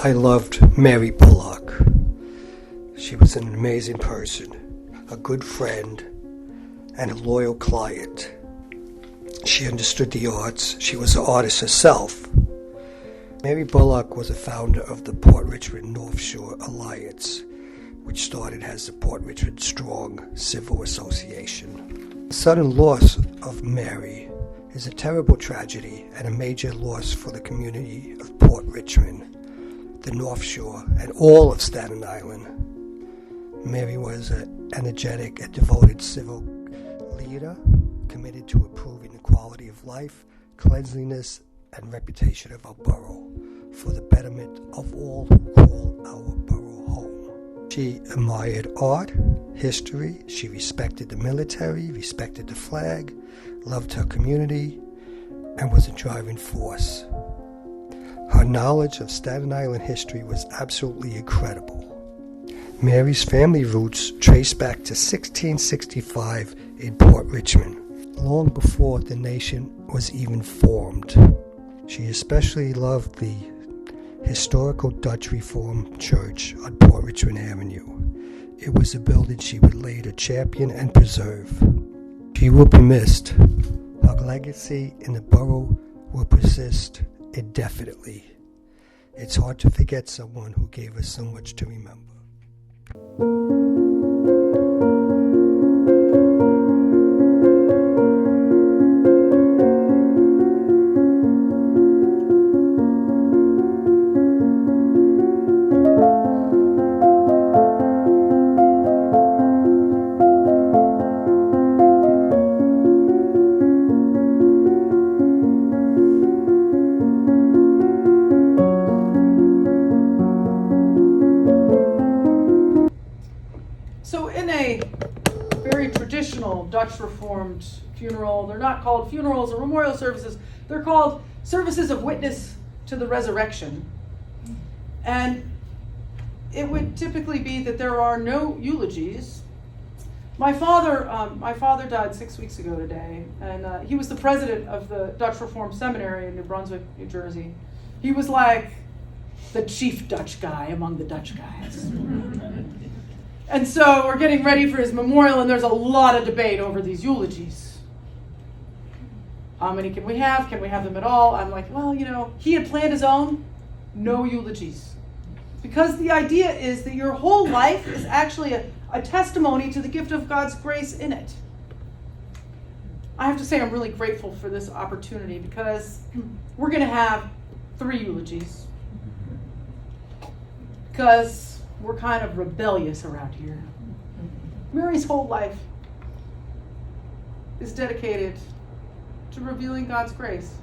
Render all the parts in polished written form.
I loved Mary Bullock. She was an amazing person, a good friend, and a loyal client. She understood the arts. She was an artist herself. Mary Bullock was a founder of the Port Richmond North Shore Alliance, which started as the Port Richmond Strong Civil Association. The sudden loss of Mary is a terrible tragedy and a major loss for the community of Port Richmond, the North Shore, and all of Staten Island. Mary was an energetic and devoted civil leader, committed to improving the quality of life, cleanliness, and reputation of our borough for the betterment of all who call our borough home. She admired art, history, she respected the military, respected the flag, loved her community, and was a driving force. Her knowledge of Staten Island history was absolutely incredible. Mary's family roots trace back to 1665 in Port Richmond, long before the nation was even formed. She especially loved the historical Dutch Reformed Church on Port Richmond Avenue. It was a building she would later champion and preserve. She will be missed. Her legacy in the borough will persist indefinitely. It's hard to forget someone who gave us so much to remember. Dutch Reformed funeral. They're not called funerals or memorial services. They're called services of witness to the resurrection. And it would typically be that there are no eulogies. My father died 6 weeks ago today, and he was the president of the Dutch Reformed Seminary in New Brunswick, New Jersey. He was like the chief Dutch guy among the Dutch guys. And so we're getting ready for his memorial, and there's a lot of debate over these eulogies. How many can we have? Can we have them at all? I'm like, well, he had planned his own, no eulogies. Because the idea is that your whole life is actually a testimony to the gift of God's grace in it. I have to say I'm really grateful for this opportunity because we're going to have 3 eulogies. Because we're kind of rebellious around here. Mary's whole life is dedicated to revealing God's grace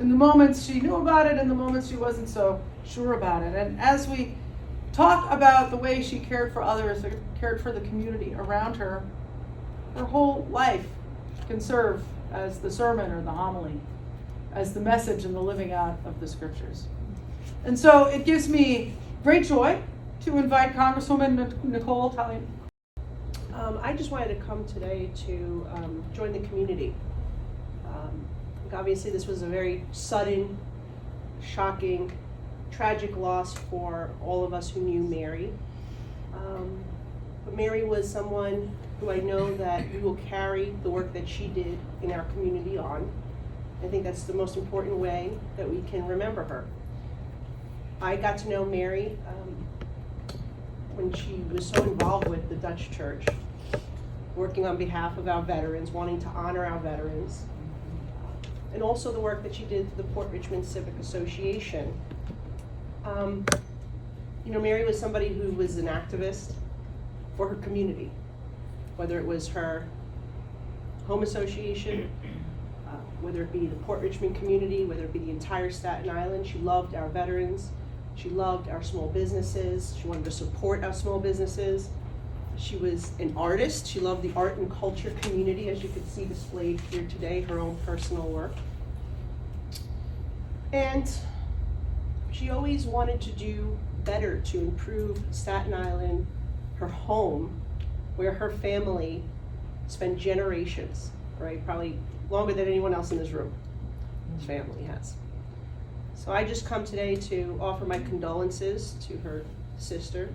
in the moments she knew about it and the moments she wasn't so sure about it. And as we talk about the way she cared for others, cared for the community around her, her whole life can serve as the sermon or the homily, as the message and the living out of the scriptures. And so it gives me great joy to invite Congresswoman Nicole Talley. I just wanted to come today to join the community. Obviously this was a very sudden, shocking, tragic loss for all of us who knew Mary. But Mary was someone who I know that we will carry the work that she did in our community on. I think that's the most important way that we can remember her. I got to know Mary when she was so involved with the Dutch Church, working on behalf of our veterans, wanting to honor our veterans, and also the work that she did for the Port Richmond Civic Association. Mary was somebody who was an activist for her community, whether it was her home association, whether it be the Port Richmond community, whether it be the entire Staten Island. She loved our veterans. She loved our small businesses. She wanted to support our small businesses. She was an artist. She loved the art and culture community, as you could see displayed here today, her own personal work. And she always wanted to do better to improve Staten Island, her home, where her family spent generations, right? Probably longer than anyone else in this room, his family has. So I just come today to offer my condolences to her sister.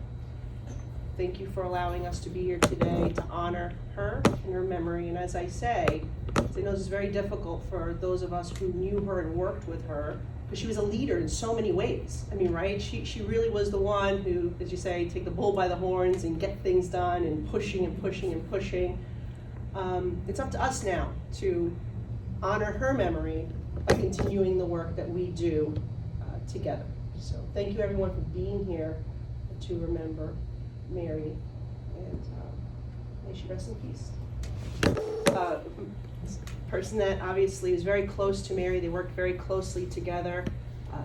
Thank you for allowing us to be here today to honor her and her memory. And as I say, I know this is very difficult for those of us who knew her and worked with her, because she was a leader in so many ways. I mean, right? She really was the one who, as you say, take the bull by the horns and get things done, and pushing and pushing and pushing. It's up to us now to honor her memory by continuing the work that we do together. So thank you everyone for being here to remember Mary, and may she rest in peace. Person that obviously is very close to Mary. They worked very closely together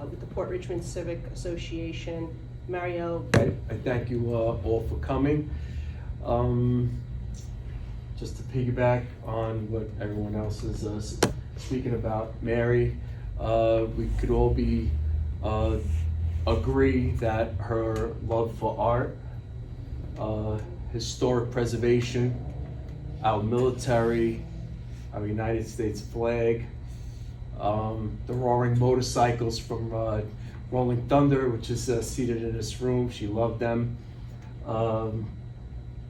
with the Port Richmond Civic Association. Mario. I thank you all for coming. Just to piggyback on what everyone else is speaking about Mary, we could all be agree that her love for art, historic preservation, our military, our United States flag, the roaring motorcycles from Rolling Thunder, which is seated in this room. She loved them.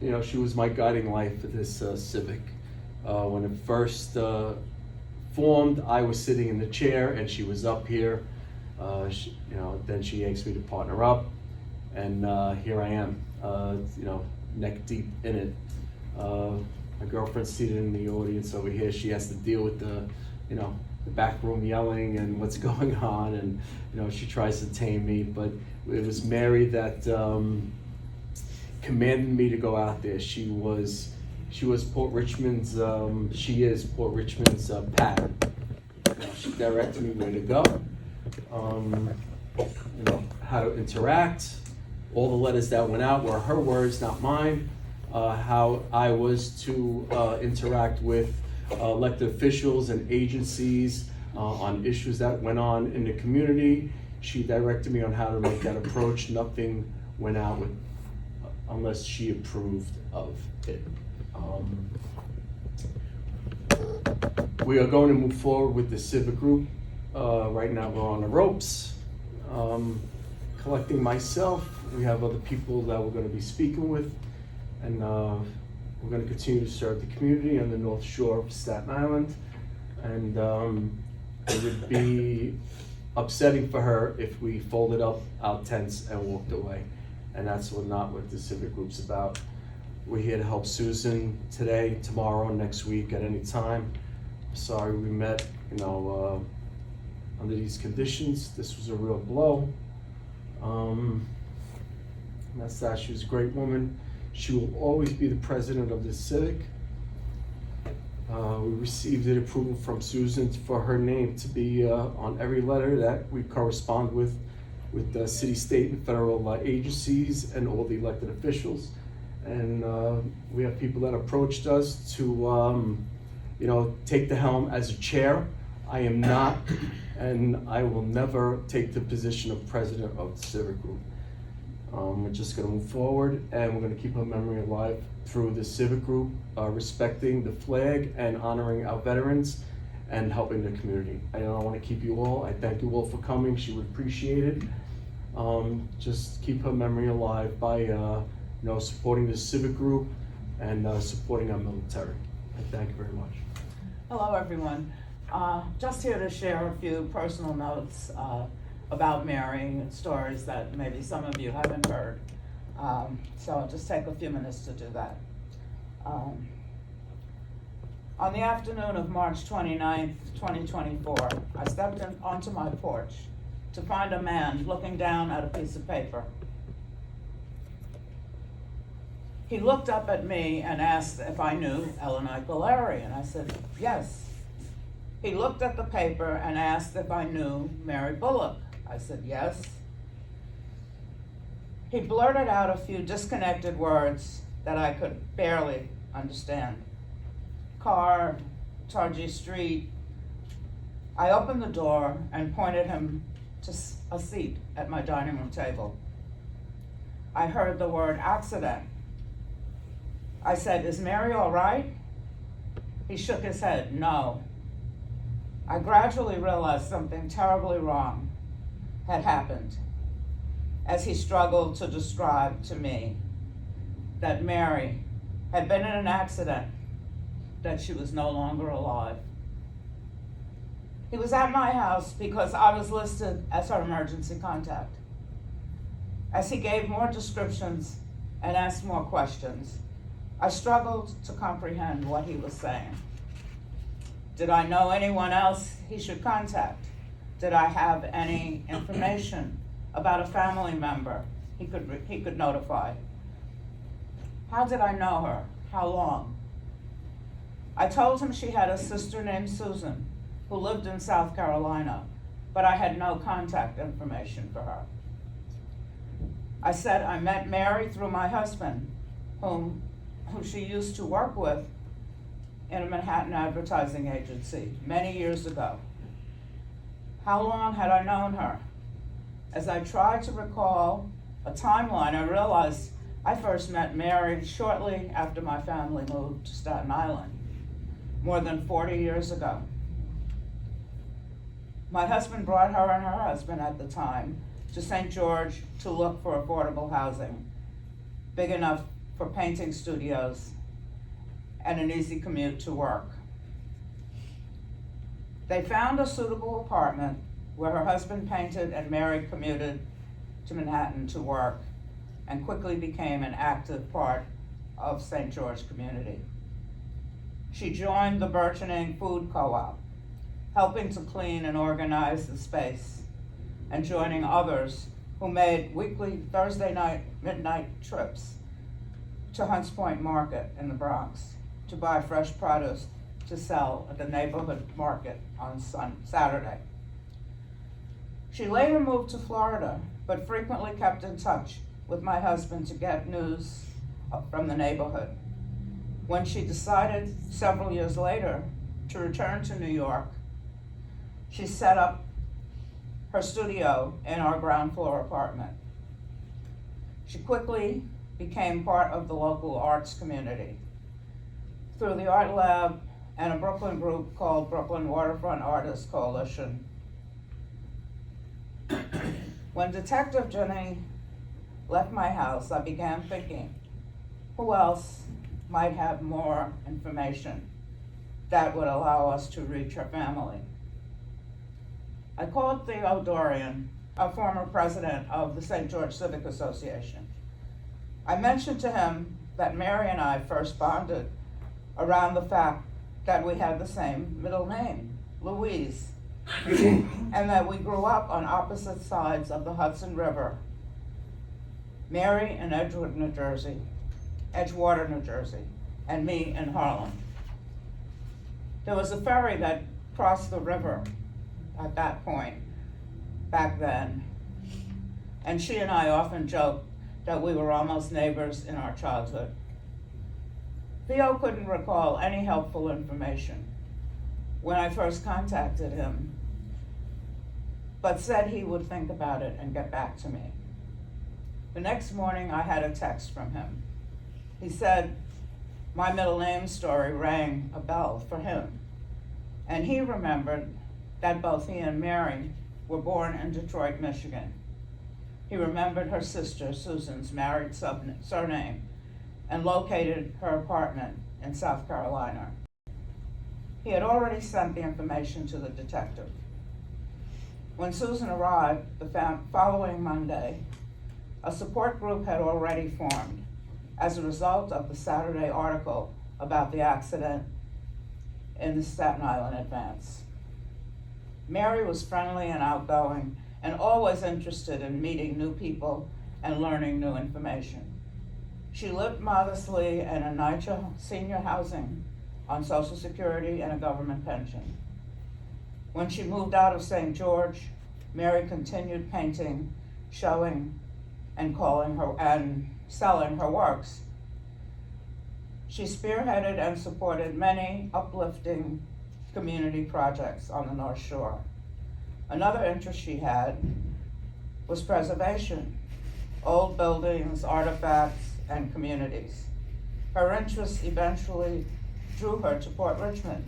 You know, she was my guiding light for this Civic. When it first formed, I was sitting in the chair and she was up here. You know, then she asked me to partner up, and here I am, you know, neck deep in it. My girlfriend's seated in the audience over here. She has to deal with the, you know, the back room yelling and what's going on, and you know, she tries to tame me. But it was Mary that commanded me to go out there. She was Port Richmond's. She is Port Richmond's Pat. You know, she directed me where to go. You know, how to interact. All the letters that went out were her words, not mine. How I was to interact with elected officials and agencies on issues that went on in the community. She directed me on how to make that approach. Nothing went out with unless she approved of it. We are going to move forward with the civic group. Right now we're on the ropes, collecting myself. We have other people that we're going to be speaking with, and we're going to continue to serve the community on the North Shore of Staten Island. And it would be upsetting for her if we folded up our tents and walked away. And that's not what the civic group's about. We're here to help Susan today, tomorrow, next week, at any time. Sorry we met, you know, under these conditions. This was a real blow. And that's that. She was a great woman. She will always be the president of this civic. We received the approval from Susan for her name to be on every letter that we correspond with the city, state, and federal agencies and all the elected officials. And we have people that approached us to, you know, take the helm as a chair. I am not, and I will never take the position of president of the civic group. We're just going to move forward, and we're going to keep her memory alive through the civic group, respecting the flag and honoring our veterans and helping the community. I don't want to keep you all. I thank you all for coming. She would appreciate it. Just keep her memory alive by you know, supporting the civic group and supporting our military. I thank you very much. Hello, everyone. Just here to share a few personal notes about Mary and stories that maybe some of you haven't heard. So I'll just take a few minutes to do that. On the afternoon of March 29th, 2024, I stepped onto my porch to find a man looking down at a piece of paper. He looked up at me and asked if I knew Ellen Gennari, and I said, yes. He looked at the paper and asked if I knew Mary Bullock. I said, yes. He blurted out a few disconnected words that I could barely understand. Car, Tarji Street. I opened the door and pointed him to a seat at my dining room table. I heard the word accident. I said, is Mary all right? He shook his head, no. I gradually realized something terribly wrong. had happened, as he struggled to describe to me that Mary had been in an accident, that she was no longer alive. He was at my house because I was listed as her emergency contact. As he gave more descriptions and asked more questions, I struggled to comprehend what he was saying. Did I know anyone else he should contact? Did I have any information about a family member he could notify? How did I know her? How long? I told him she had a sister named Susan who lived in South Carolina, but I had no contact information for her. I said I met Mary through my husband, who she used to work with in a Manhattan advertising agency many years ago. How long had I known her? As I tried to recall a timeline, I realized I first met Mary shortly after my family moved to Staten Island, more than 40 years ago. My husband brought her and her husband at the time to St. George to look for affordable housing, big enough for painting studios and an easy commute to work. They found a suitable apartment where her husband painted and Mary commuted to Manhattan to work and quickly became an active part of St. George community. She joined the burgeoning food co-op, helping to clean and organize the space, and joining others who made weekly Thursday night midnight trips to Hunts Point Market in the Bronx to buy fresh produce to sell at the neighborhood market on Saturday. She later moved to Florida, but frequently kept in touch with my husband to get news from the neighborhood. When she decided several years later to return to New York, she set up her studio in our ground floor apartment. She quickly became part of the local arts community through the art lab and a Brooklyn group called Brooklyn Waterfront Artists Coalition. When Detective Gennari left my house, I began thinking, who else might have more information that would allow us to reach her family? I called Theo Dorian, a former president of the St. George Civic Association. I mentioned to him that Mary and I first bonded around the fact that we had the same middle name, Louise, and that we grew up on opposite sides of the Hudson River, Mary in Edgewater, New Jersey, and me in Harlem. There was a ferry that crossed the river at that point, back then, and she and I often joked that we were almost neighbors in our childhood. Theo couldn't recall any helpful information when I first contacted him, but said he would think about it and get back to me. The next morning, I had a text from him. He said my middle name story rang a bell for him, and he remembered that both he and Mary were born in Detroit, Michigan. He remembered her sister Susan's married surname and located her apartment in South Carolina. He had already sent the information to the detective. When Susan arrived the following Monday, a support group had already formed as a result of the Saturday article about the accident in the Staten Island Advance. Mary was friendly and outgoing and always interested in meeting new people and learning new information. She lived modestly in a NYCHA senior housing on Social Security and a government pension. When she moved out of St. George, Mary continued painting, showing, and selling her works. She spearheaded and supported many uplifting community projects on the North Shore. Another interest she had was preservation, old buildings, artifacts, and communities. Her interests eventually drew her to Port Richmond.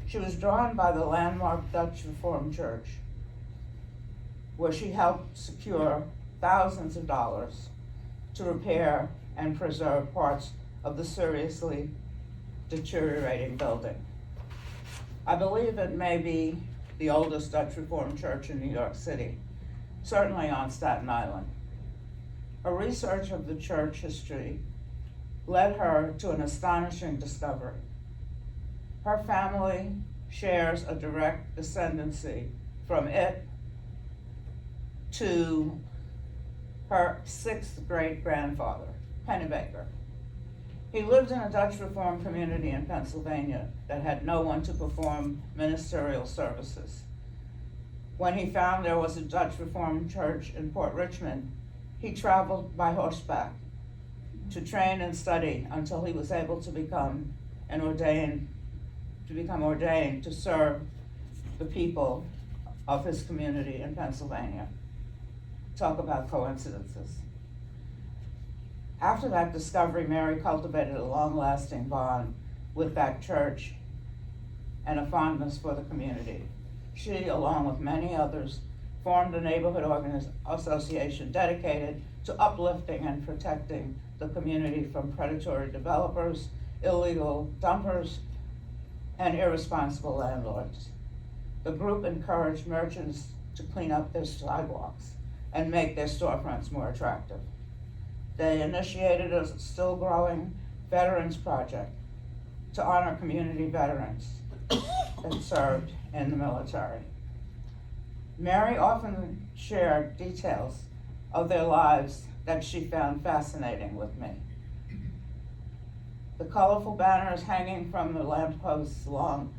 She was drawn by the landmark Dutch Reformed Church, where she helped secure thousands of dollars to repair and preserve parts of the seriously deteriorating building. I believe it may be the oldest Dutch Reformed church in New York City, certainly on Staten Island. A research of the church history led her to an astonishing discovery. Her family shares a direct descendancy from it to her sixth great-grandfather, Pennebaker. He lived in a Dutch Reformed community in Pennsylvania that had no one to perform ministerial services. When he found there was a Dutch Reformed church in Port Richmond, he traveled by horseback to train and study until he was able to become ordained to serve the people of his community in Pennsylvania. Talk about coincidences. After that discovery, Mary cultivated a long-lasting bond with that church and a fondness for the community. She, along with many others, formed a neighborhood association dedicated to uplifting and protecting the community from predatory developers, illegal dumpers, and irresponsible landlords. The group encouraged merchants to clean up their sidewalks and make their storefronts more attractive. They initiated a still growing veterans project to honor community veterans that served in the military. Mary often shared details of their lives that she found fascinating with me. The colorful banners hanging from the lampposts along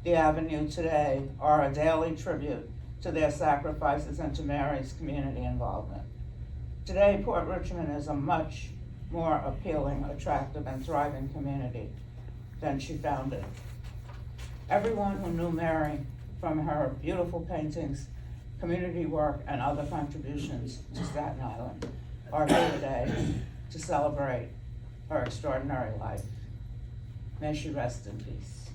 the avenue today are a daily tribute to their sacrifices and to Mary's community involvement. Today, Port Richmond is a much more appealing, attractive, and thriving community than she found it. Everyone who knew Mary, from her beautiful paintings, community work, and other contributions to Staten Island, are here today to celebrate her extraordinary life. May she rest in peace.